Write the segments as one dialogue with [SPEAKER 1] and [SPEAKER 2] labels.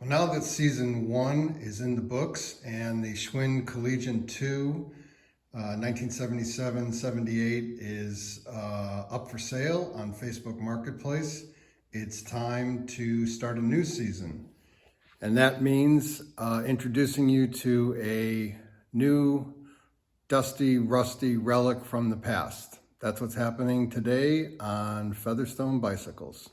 [SPEAKER 1] Well, now that season 1 is in the books and the Schwinn Collegian 2, 1977-78 is up for sale on Facebook Marketplace, it's time to start a new season. And that means introducing you to a new, dusty, rusty relic from the past. That's what's happening today on Featherstone Bicycles.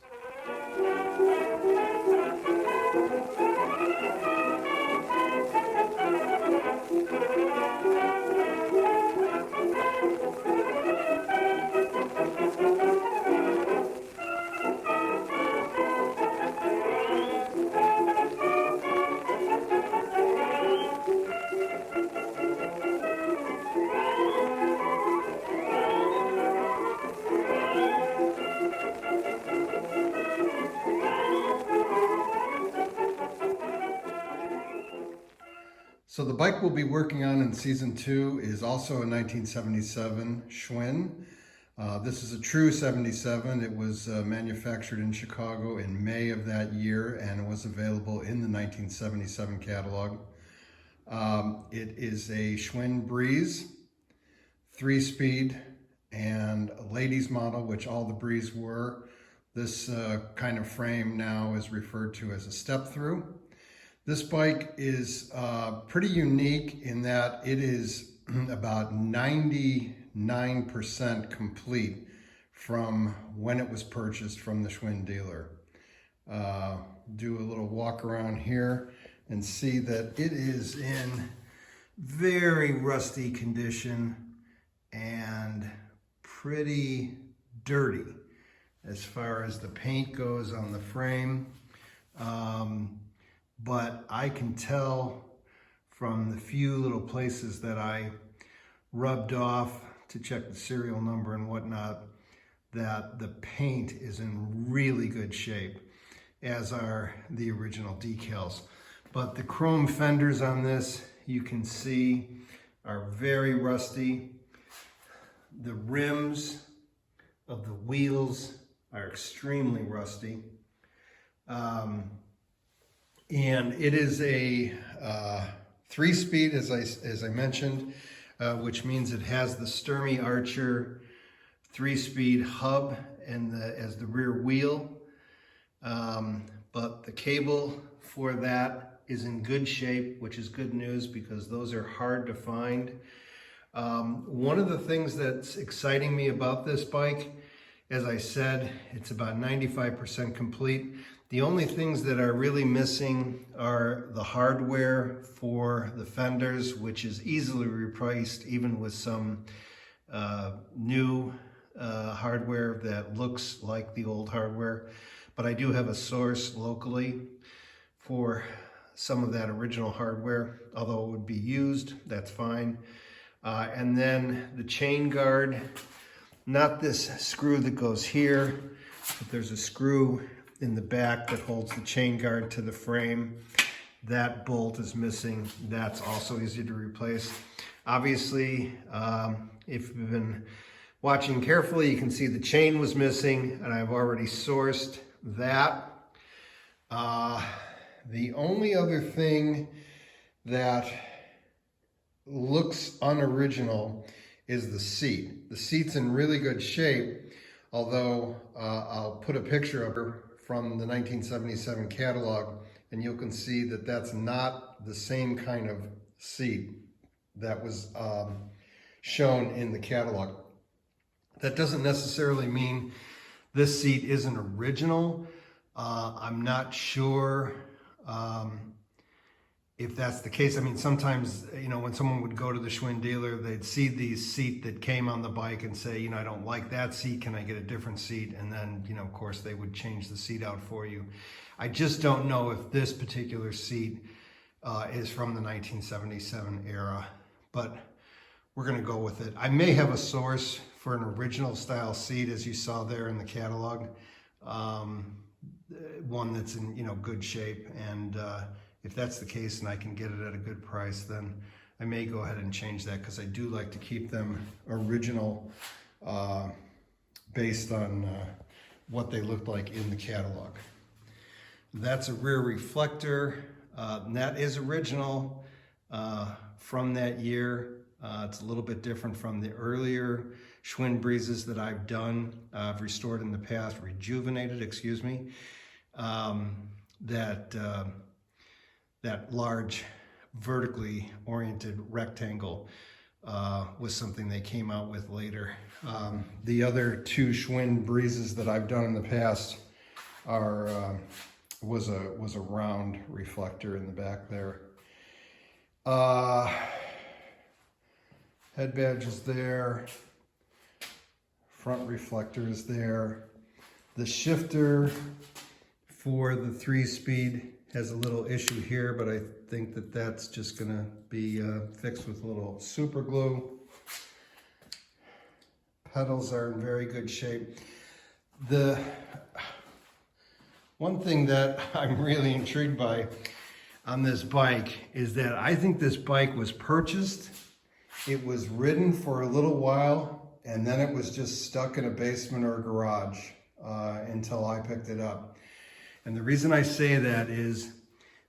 [SPEAKER 1] So the bike we'll be working on in season 2 is also a 1977 Schwinn. This is a true 77. It was manufactured in Chicago in May of that year, and it was available in the 1977 catalog. It is a Schwinn Breeze, 3-speed, and a ladies model, which all the Breeze were. This kind of frame now is referred to as a step-through. This bike is pretty unique in that it is about 99% complete from when it was purchased from the Schwinn dealer. Do a little walk around here and see that it is in very rusty condition and pretty dirty as far as the paint goes on the frame. But I can tell from the few little places that I rubbed off to check the serial number and whatnot that the paint is in really good shape, as are the original decals. But the chrome fenders on this, you can see, are very rusty. The rims of the wheels are extremely rusty. And it is a 3-speed, as I mentioned, which means it has the Sturmey Archer 3-speed hub and as the rear wheel. But the cable for that is in good shape, which is good news because those are hard to find. One of the things that's exciting me about this bike, as I said, it's about 95% complete. The only things that are really missing are the hardware for the fenders, which is easily replaced even with some new hardware that looks like the old hardware. But I do have a source locally for some of that original hardware, although it would be used, that's fine. And then the chain guard, not this screw that goes here, but there's a screw in the back that holds the chain guard to the frame. That bolt is missing. That's also easy to replace. Obviously, if you've been watching carefully, you can see the chain was missing, and I've already sourced that. The only other thing that looks unoriginal is the seat. The seat's in really good shape, although I'll put a picture of her from the 1977 catalog, and you can see that that's not the same kind of seat that was shown in the catalog. That doesn't necessarily mean this seat isn't original. I'm not sure if that's the case. I mean, sometimes, you know, when someone would go to the Schwinn dealer, they'd see the seat that came on the bike and say, you know, I don't like that seat, can I get a different seat? And then, you know, of course, they would change the seat out for you. I just don't know if this particular seat is from the 1977 era, but we're gonna go with it. I may have a source for an original style seat, as you saw there in the catalog, one that's in, you know, good shape. And if that's the case and I can get it at a good price, then I may go ahead and change that, because I do like to keep them original based on what they looked like in the catalog. That's a rear reflector. And that is original from that year. It's a little bit different from the earlier Schwinn breezes that I've done. I've restored in the past, rejuvenated, excuse me. That large vertically oriented rectangle was something they came out with later. The other two Schwinn breezes that I've done in the past was a round reflector in the back there. Head badge is there. Front reflector is there. The shifter for the 3-speed has a little issue here, but I think that that's just gonna be fixed with a little super glue. Pedals are in very good shape. The one thing that I'm really intrigued by on this bike is that I think this bike was purchased, it was ridden for a little while, and then it was just stuck in a basement or a garage until I picked it up. And the reason I say that is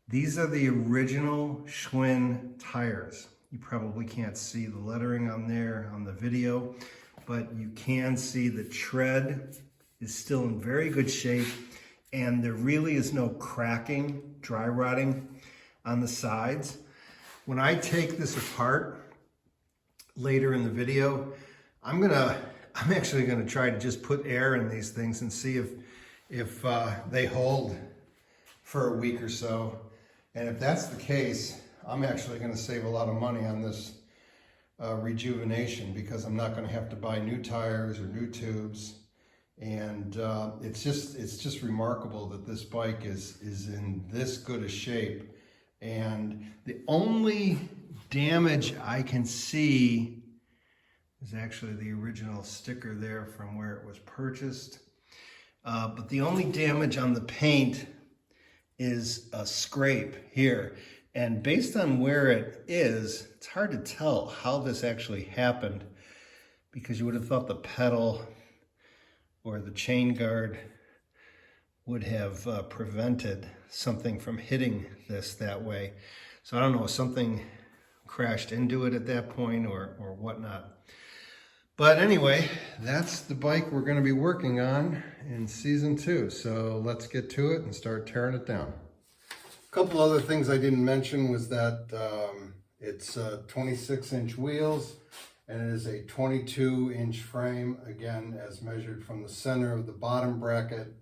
[SPEAKER 1] these are the original Schwinn tires. You probably can't see the lettering on there on the video, but you can see the tread is still in very good shape, and there really is no cracking, dry rotting on the sides. When I take this apart later in the video, I'm actually gonna try to just put air in these things and see if they hold for a week or so. And if that's the case, I'm actually gonna save a lot of money on this rejuvenation, because I'm not gonna have to buy new tires or new tubes. And it's just remarkable that this bike is in this good a shape. And the only damage I can see is actually the original sticker there from where it was purchased. But the only damage on the paint is a scrape here. And based on where it is, it's hard to tell how this actually happened, because you would have thought the pedal or the chain guard would have prevented something from hitting this that way. So I don't know if something crashed into it at that point or whatnot. But anyway, that's the bike we're going to be working on in season 2. So let's get to it and start tearing it down. A couple other things I didn't mention was that it's 26-inch wheels, and it is a 22-inch frame, again, as measured from the center of the bottom bracket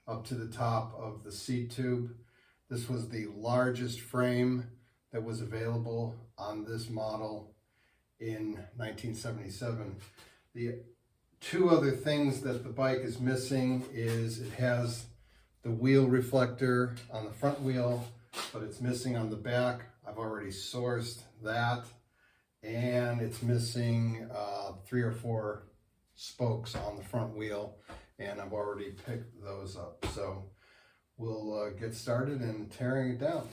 [SPEAKER 1] up to the top of the seat tube. This was the largest frame that was available on this model in 1977. The two other things that the bike is missing is it has the wheel reflector on the front wheel, but it's missing on the back. I've already sourced that. And it's missing 3 or 4 spokes on the front wheel, and I've already picked those up. So we'll get started in tearing it down.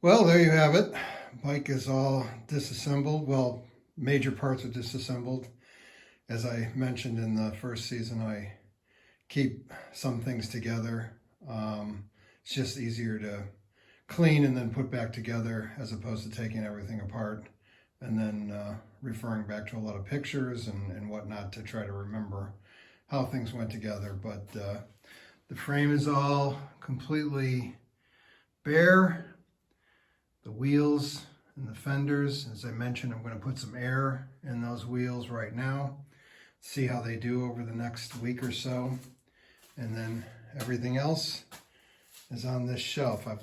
[SPEAKER 1] Well, there you have it. Bike is all disassembled. Well, major parts are disassembled. As I mentioned in the first season, I keep some things together. It's just easier to clean and then put back together as opposed to taking everything apart and then referring back to a lot of pictures and whatnot to try to remember how things went together. But the frame is all completely bare. The wheels and the fenders, as I mentioned, I'm going to put some air in those wheels right now. See how they do over the next week or so. And then everything else is on this shelf. I've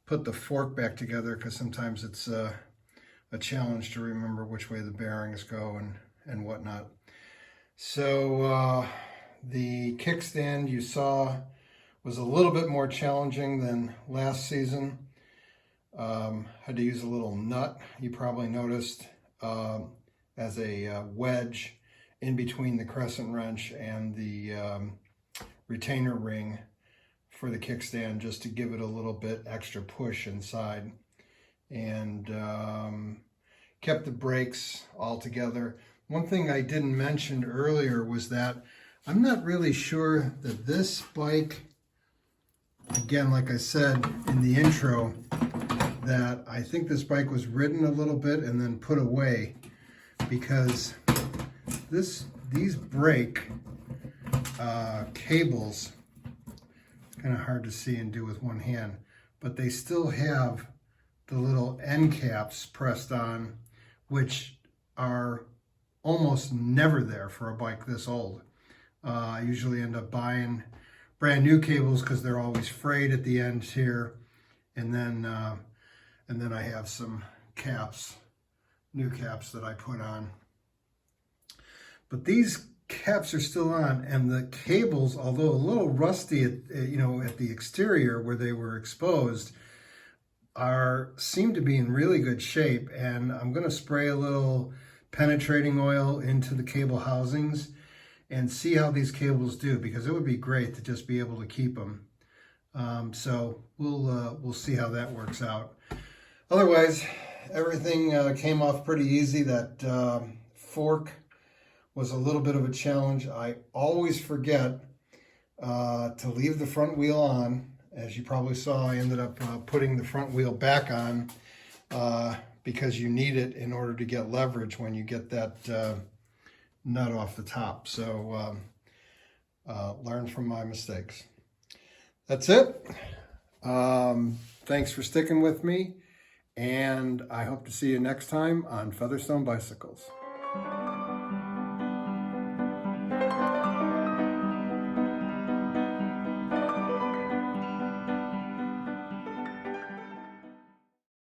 [SPEAKER 1] put the fork back together because sometimes it's a challenge to remember which way the bearings go and whatnot. So the kickstand you saw was a little bit more challenging than last season. Had to use a little nut, you probably noticed, as a wedge in between the crescent wrench and the retainer ring for the kickstand, just to give it a little bit extra push inside, and kept the brakes all together. One thing I didn't mention earlier was that I'm not really sure that this bike, again, like I said in the intro, that I think this bike was ridden a little bit and then put away, because these brake cables, it's kind of hard to see and do with one hand, but they still have the little end caps pressed on, which are almost never there for a bike this old. I usually end up buying brand new cables because they're always frayed at the ends here, and then I have some caps, new caps that I put on. But these caps are still on, and the cables, although a little rusty at the exterior where they were exposed, seem to be in really good shape. And I'm going to spray a little penetrating oil into the cable housings and see how these cables do, because it would be great to just be able to keep them. So we'll see how that works out. Otherwise, everything came off pretty easy. That fork was a little bit of a challenge. I always forget to leave the front wheel on. As you probably saw, I ended up putting the front wheel back on because you need it in order to get leverage when you get that nut off the top. So learn from my mistakes. That's it. Thanks for sticking with me, and I hope to see you next time on Featherstone Bicycles.